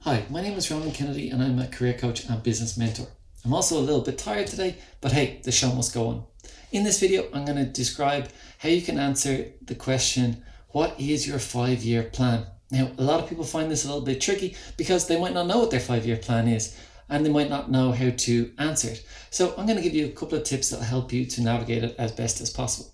Hi, my name is Ronan Kennedy and I'm a career coach and business mentor. I'm also a little bit tired today, but hey, the show must go on. In this video, I'm going to describe how you can answer the question, what is your 5-year plan? Now, a lot of people find this a little bit tricky because they might not know what their 5-year plan is and they might not know how to answer it. So I'm going to give you a couple of tips that will help you to navigate it as best as possible.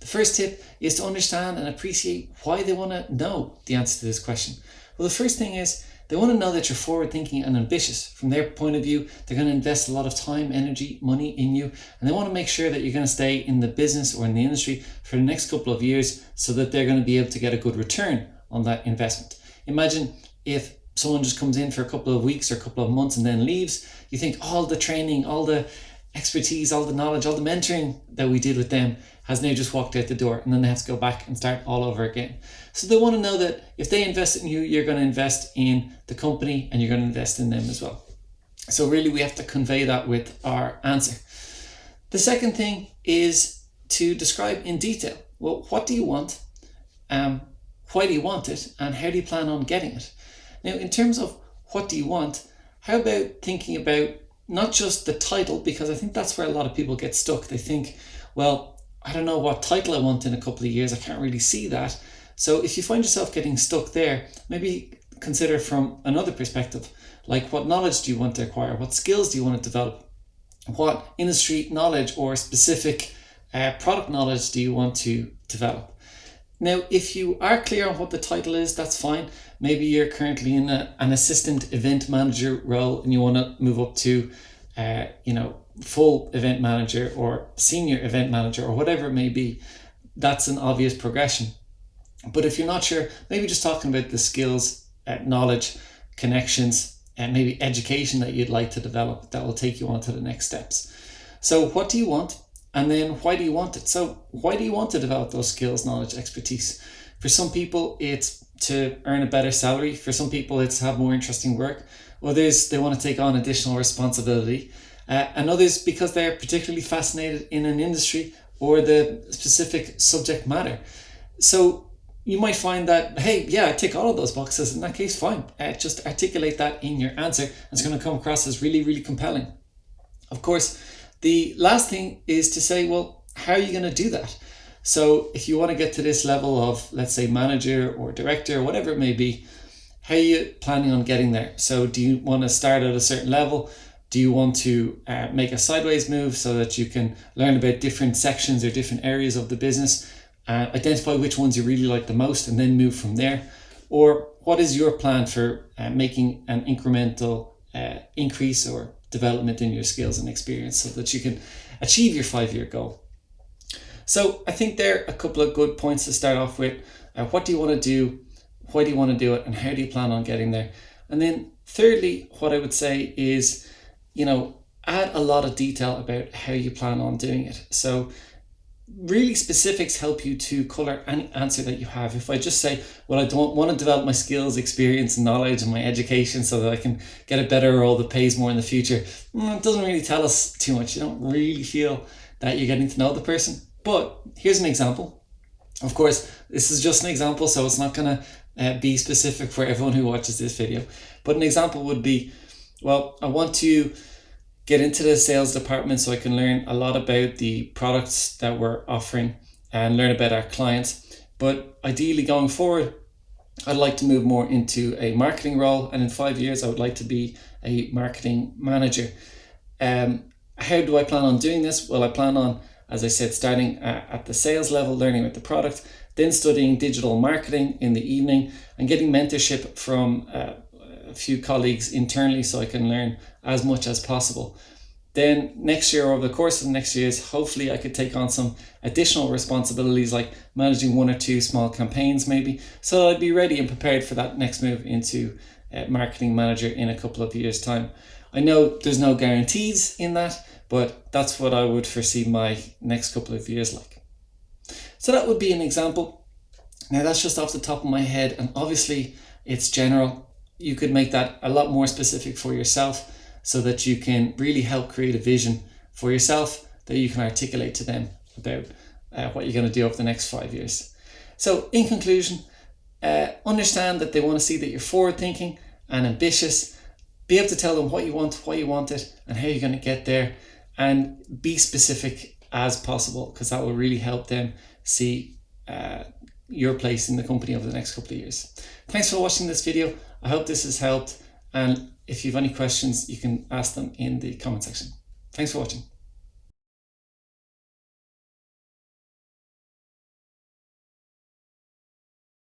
The first tip is to understand and appreciate why they want to know the answer to this question. Well, the first thing is they want to know that you're forward thinking and ambitious. From their point of view, they're going to invest a lot of time, energy, money in you, and they want to make sure that you're going to stay in the business or in the industry for the next couple of years so that they're going to be able to get a good return on that investment. Imagine if someone just comes in for a couple of weeks or a couple of months and then leaves. You think all the training, all the expertise, all the knowledge, all the mentoring that we did with them has now just walked out the door, and then they have to go back and start all over again. So they want to know that if they invest in you, you're going to invest in the company and you're going to invest in them as well. So really we have to convey that with our answer. The second thing is to describe in detail, well, what do you want? Why do you want it? And how do you plan on getting it? Now, in terms of what do you want, how about thinking about not just the title, because I think that's where a lot of people get stuck. They think, well, I don't know what title I want in a couple of years. I can't really see that. So if you find yourself getting stuck there, maybe consider from another perspective, like what knowledge do you want to acquire? What skills do you want to develop? What industry knowledge or specific product knowledge do you want to develop? Now, if you are clear on what the title is, that's fine. Maybe you're currently in an assistant event manager role and you want to move up to, full event manager or senior event manager or whatever it may be. That's an obvious progression. But if you're not sure, maybe just talking about the skills, knowledge, connections, and maybe education that you'd like to develop that will take you on to the next steps. So what do you want? And then why do you want it? So why do you want to develop those skills, knowledge, expertise? For some people, it's to earn a better salary. For some people, it's to have more interesting work. Others, they want to take on additional responsibility. And others, because they're particularly fascinated in an industry or the specific subject matter. So you might find that, hey, yeah, I tick all of those boxes. In that case, fine. Just articulate that in your answer. It's going to come across as really, really compelling. Of course, the last thing is to say, well, how are you going to do that? So if you want to get to this level of, let's say, manager or director or whatever it may be, how are you planning on getting there? So do you want to start at a certain level? Do you want to make a sideways move so that you can learn about different sections or different areas of the business, identify which ones you really like the most and then move from there? Or what is your plan for making an incremental increase or development in your skills and experience so that you can achieve your 5-year goal? So I think there are a couple of good points to start off with. What do you want to do? Why do you want to do it? And how do you plan on getting there? And then thirdly, what I would say is, add a lot of detail about how you plan on doing it. So really specifics help you to color any answer that you have. If I just say, well, I don't want to develop my skills, experience, and knowledge and my education so that I can get a better role that pays more in the future, it doesn't really tell us too much. You don't really feel that you're getting to know the person. But here's an example. Of course, this is just an example, so it's not going to be specific for everyone who watches this video. But an example would be, well, I want to get into the sales department so I can learn a lot about the products that we're offering and learn about our clients. But ideally going forward, I'd like to move more into a marketing role. And in 5 years, I would like to be a marketing manager. How do I plan on doing this? Well, I plan on, as I said, starting at the sales level, learning about the product, then studying digital marketing in the evening and getting mentorship from a few colleagues internally so I can learn as much as possible. Then next year, over the course of the next years, hopefully I could take on some additional responsibilities like managing 1 or 2 small campaigns maybe, so that I'd be ready and prepared for that next move into marketing manager in a couple of years' time. I know there's no guarantees in that, but that's what I would foresee my next couple of years like. So that would be an example. Now that's just off the top of my head, and obviously it's general. You could make that a lot more specific for yourself so that you can really help create a vision for yourself that you can articulate to them about what you're going to do over the next 5 years. So in conclusion, understand that they want to see that you're forward thinking and ambitious. Be able to tell them what you want, why you want it, and how you're going to get there, and be specific as possible, because that will really help them see your place in the company over the next couple of years. Thanks for watching this video. I hope this has helped, and if you have any questions, you can ask them in the comment section. Thanks for watching.